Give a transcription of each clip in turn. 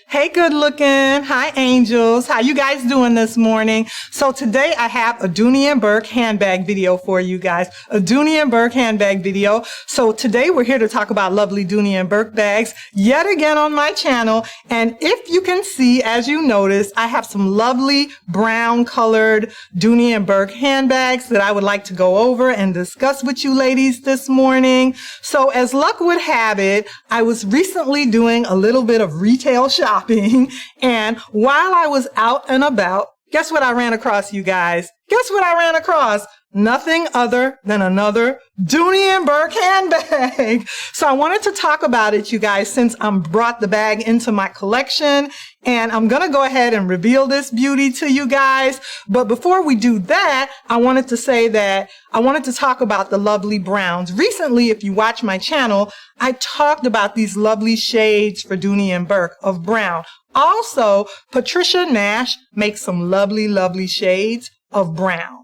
Hey, good looking. Hi, angels. How you guys doing this morning? So today I have a Dooney and Bourke handbag video for you guys. A Dooney and Bourke handbag video. So today we're here to talk about lovely Dooney and Bourke bags yet again on my channel. And if you can see, as you notice, I have some lovely brown colored Dooney and Bourke handbags that I would like to go over and discuss with you ladies this morning. So as luck would have it, I was recently doing a little bit of retail shopping. And while I was out and about, guess what I ran across, you guys? Guess what I ran across? Nothing other than another Dooney and Bourke handbag. So I wanted to talk about it, you guys, since I brought the bag into my collection. And I'm going to go ahead and reveal this beauty to you guys. But before we do that, I wanted to say that I wanted to talk about the lovely browns. Recently, if you watch my channel, I talked about these lovely shades for Dooney and Bourke of brown. Also, Patricia Nash makes some lovely, lovely shades of brown.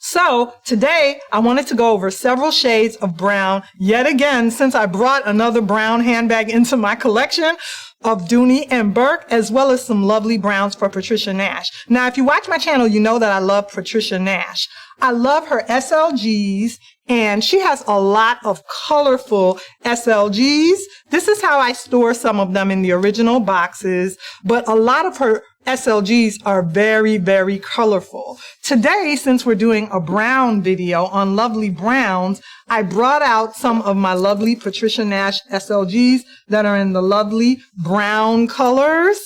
So today I wanted to go over several shades of brown yet again, since I brought another brown handbag into my collection of Dooney and Bourke, as well as some lovely browns for Patricia Nash. Now, if you watch my channel, you know that I love Patricia Nash. I love her SLGs, and she has a lot of colorful SLGs. This is how I store some of them in the original boxes, but a lot of her SLGs are very, very colorful. Today, since we're doing a brown video on lovely browns, I brought out some of my lovely Patricia Nash SLGs that are in the lovely brown colors.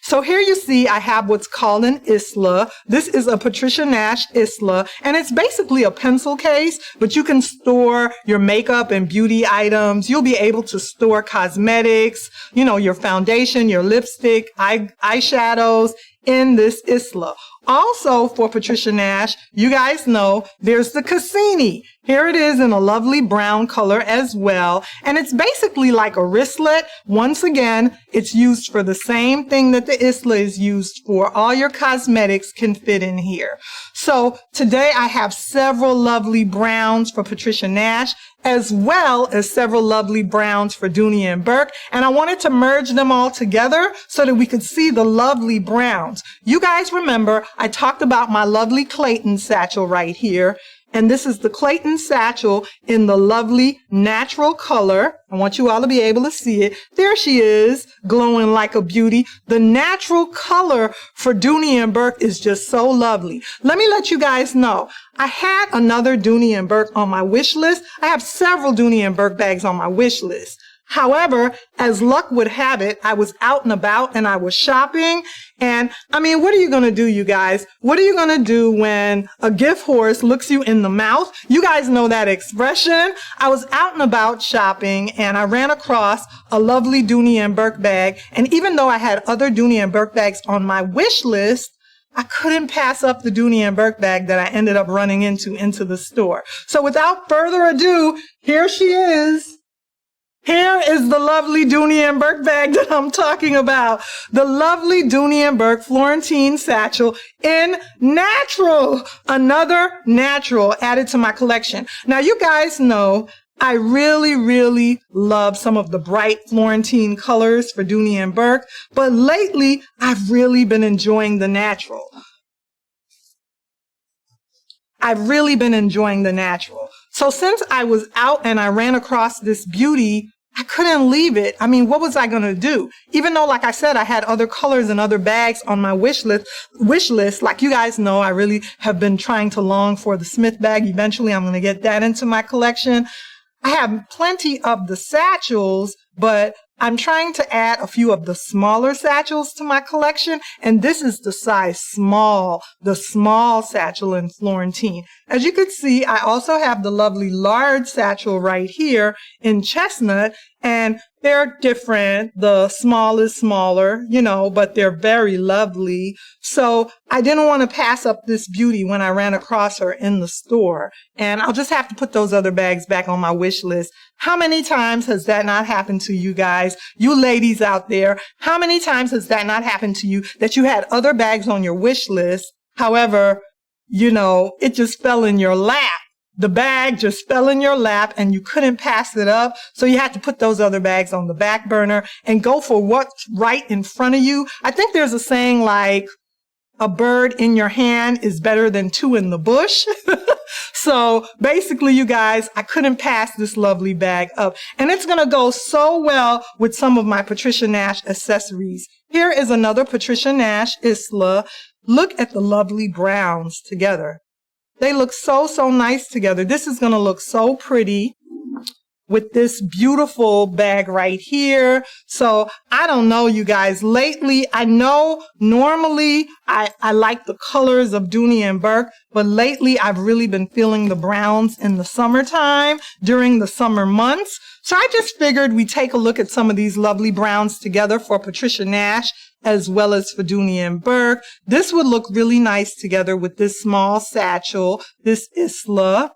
So here you see I have what's called an Isla. This is a Patricia Nash Isla, and it's basically a pencil case, but you can store your makeup and beauty items. You'll be able to store cosmetics, you know, your foundation, your lipstick, eyeshadows in this Isla. Also for Patricia Nash, you guys know there's the Cassini. Here it is in a lovely brown color as well. And it's basically like a wristlet. Once again, it's used for the same thing that the Isla is used for. All your cosmetics can fit in here. So today I have several lovely browns for Patricia Nash, as well as several lovely browns for Dooney and Bourke. And I wanted to merge them all together so that we could see the lovely browns. You guys remember I talked about my lovely Clayton satchel right here. And this is the Clayton satchel in the lovely natural color. I want you all to be able to see it. There she is, glowing like a beauty. The natural color for Dooney and Bourke is just so lovely. Let me let you guys know, I had another Dooney and Bourke on my wish list. I have several Dooney and Bourke bags on my wish list. However, as luck would have it, I was out and about and I was shopping. And I mean, what are you going to do, you guys? What are you going to do when a gift horse looks you in the mouth? You guys know that expression. I was out and about shopping and I ran across a lovely Dooney and Bourke bag. And even though I had other Dooney and Bourke bags on my wish list, I couldn't pass up the Dooney and Bourke bag that I ended up running into the store. So without further ado, here she is. Here is the lovely Dooney and Bourke bag that I'm talking about. The lovely Dooney and Bourke Florentine Satchel in natural. Another natural added to my collection. Now, you guys know I really, really love some of the bright Florentine colors for Dooney and Bourke, but lately I've really been enjoying the natural. So since I was out and I ran across this beauty, I couldn't leave it. I mean, what was I going to do? Even though, like I said, I had other colors and other bags on my wish list. Like you guys know, I really have been trying to long for the Smith bag. Eventually, I'm going to get that into my collection. I have plenty of the satchels, but I'm trying to add a few of the smaller satchels to my collection, and this is the size small, the small satchel in Florentine. As you can see, I also have the lovely large satchel right here in chestnut, and they're different. The small is smaller, you know, but they're very lovely. So I didn't want to pass up this beauty when I ran across her in the store. And I'll just have to put those other bags back on my wish list. How many times has that not happened to you guys? You ladies out there, how many times has that not happened to you that you had other bags on your wish list? However, you know, it just fell in your lap the bag just fell in your lap and you couldn't pass it up. So you had to put those other bags on the back burner and go for what's right in front of you. I think there's a saying like, a bird in your hand is better than two in the bush. So basically, you guys, I couldn't pass this lovely bag up. And it's going to go so well with some of my Patricia Nash accessories. Here is another Patricia Nash Isla. Look at the lovely browns together. They look so, so nice together. This is going to look so pretty with this beautiful bag right here. So I don't know, you guys. Lately, I know normally I like the colors of Dooney and Bourke, but lately I've really been feeling the browns in the summertime during the summer months. So I just figured we'd take a look at some of these lovely browns together for Patricia Nash as well as for Dooney and Bourke. This would look really nice together with this small satchel, this Isla,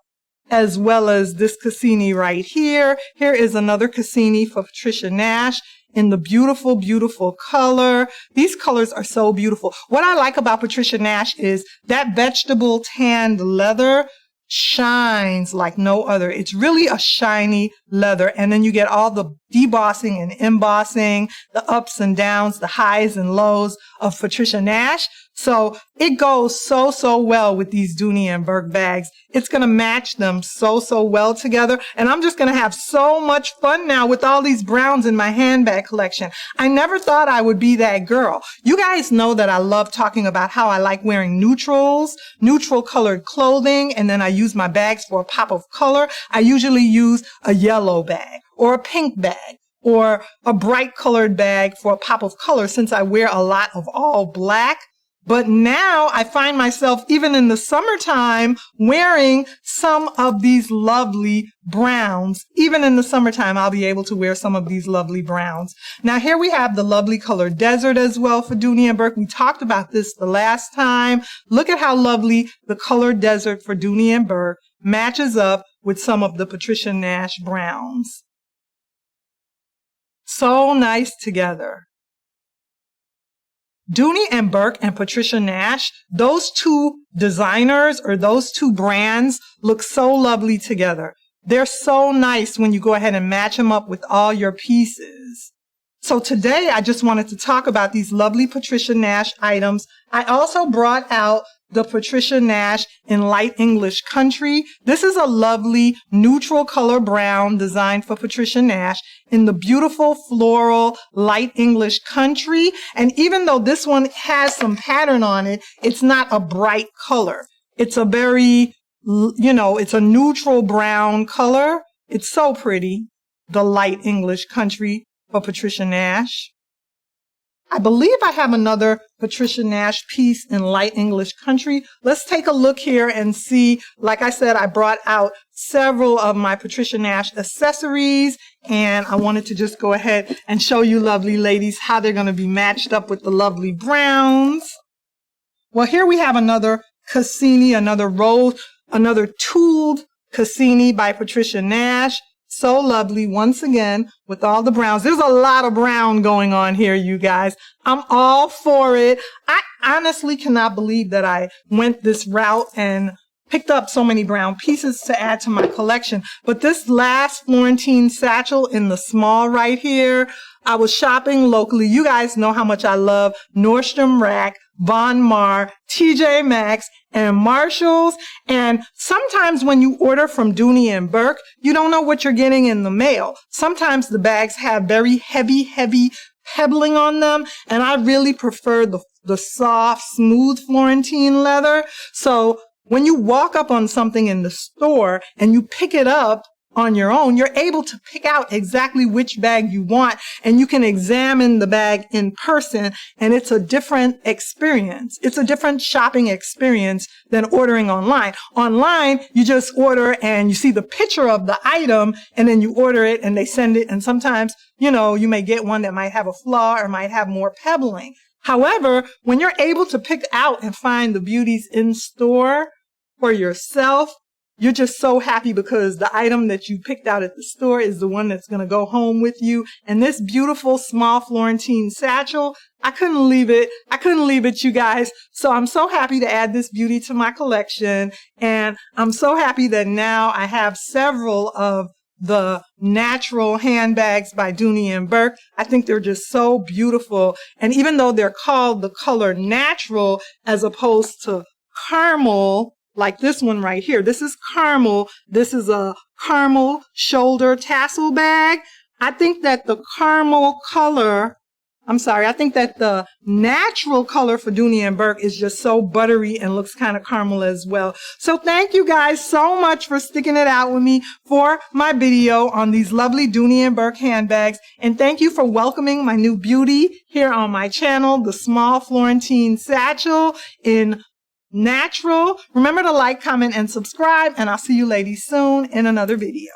as well as this Cassini right here. Here is another Cassini for Patricia Nash in the beautiful, beautiful color. These colors are so beautiful. What I like about Patricia Nash is that vegetable tanned leather shines like no other. It's really a shiny leather. And then you get all the debossing and embossing, the ups and downs, the highs and lows of Patricia Nash. So it goes so, so well with these Dooney and Bourke bags. It's going to match them so, so well together. And I'm just going to have so much fun now with all these browns in my handbag collection. I never thought I would be that girl. You guys know that I love talking about how I like wearing neutrals, neutral colored clothing, and then I use my bags for a pop of color. I usually use a yellow bag or a pink bag or a bright colored bag for a pop of color since I wear a lot of all black. But now I find myself, even in the summertime, wearing some of these lovely browns. Even in the summertime, I'll be able to wear some of these lovely browns. Now, here we have the lovely color Desert as well for Dooney and Bourke. We talked about this the last time. Look at how lovely the color Desert for Dooney and Bourke matches up with some of the Patricia Nash browns. So nice together. Dooney and Bourke and Patricia Nash, those two designers or those two brands look so lovely together. They're so nice when you go ahead and match them up with all your pieces. So today I just wanted to talk about these lovely Patricia Nash items. I also brought out the Patricia Nash in Light English Country. This is a lovely neutral color brown designed for Patricia Nash in the beautiful floral Light English Country. And even though this one has some pattern on it, it's not a bright color. It's a very, it's a neutral brown color. It's so pretty. The Light English Country for Patricia Nash. I believe I have another Patricia Nash piece in Light English Country. Let's take a look here and see. Like I said, I brought out several of my Patricia Nash accessories, and I wanted to just go ahead and show you lovely ladies how they're going to be matched up with the lovely browns. Well, here we have another Cassini, another rose, another tooled Cassini by Patricia Nash. So lovely, once again, with all the browns. There's a lot of brown going on here, you guys. I'm all for it. I honestly cannot believe that I went this route and picked up so many brown pieces to add to my collection. But this last Florentine Satchel in the small right here, I was shopping locally. You guys know how much I love Nordstrom Rack, Von Maur, TJ Maxx, and Marshalls. And sometimes when you order from Dooney and Bourke, you don't know what you're getting in the mail. Sometimes the bags have very heavy pebbling on them. And I really prefer the soft, smooth Florentine leather. So when you walk up on something in the store and you pick it up on your own, you're able to pick out exactly which bag you want, and you can examine the bag in person, and it's a different experience. It's a different shopping experience than ordering online. Online, you just order and you see the picture of the item, and then you order it and they send it, and sometimes, you may get one that might have a flaw or might have more pebbling. However, when you're able to pick out and find the beauties in store for yourself, you're just so happy because the item that you picked out at the store is the one that's going to go home with you. And this beautiful small Florentine satchel, I couldn't leave it. I couldn't leave it, you guys. So I'm so happy to add this beauty to my collection. And I'm so happy that now I have several of the natural handbags by Dooney and Bourke. I think they're just so beautiful. And even though they're called the color natural as opposed to caramel, like this one right here, this is caramel. This is a caramel shoulder tassel bag. I think that the natural color for Dooney and Bourke is just so buttery and looks kind of caramel as well. So thank you guys so much for sticking it out with me for my video on these lovely Dooney and Bourke handbags. And thank you for welcoming my new beauty here on my channel, the small Florentine satchel in natural. Remember to like, comment, and subscribe, and I'll see you ladies soon in another video.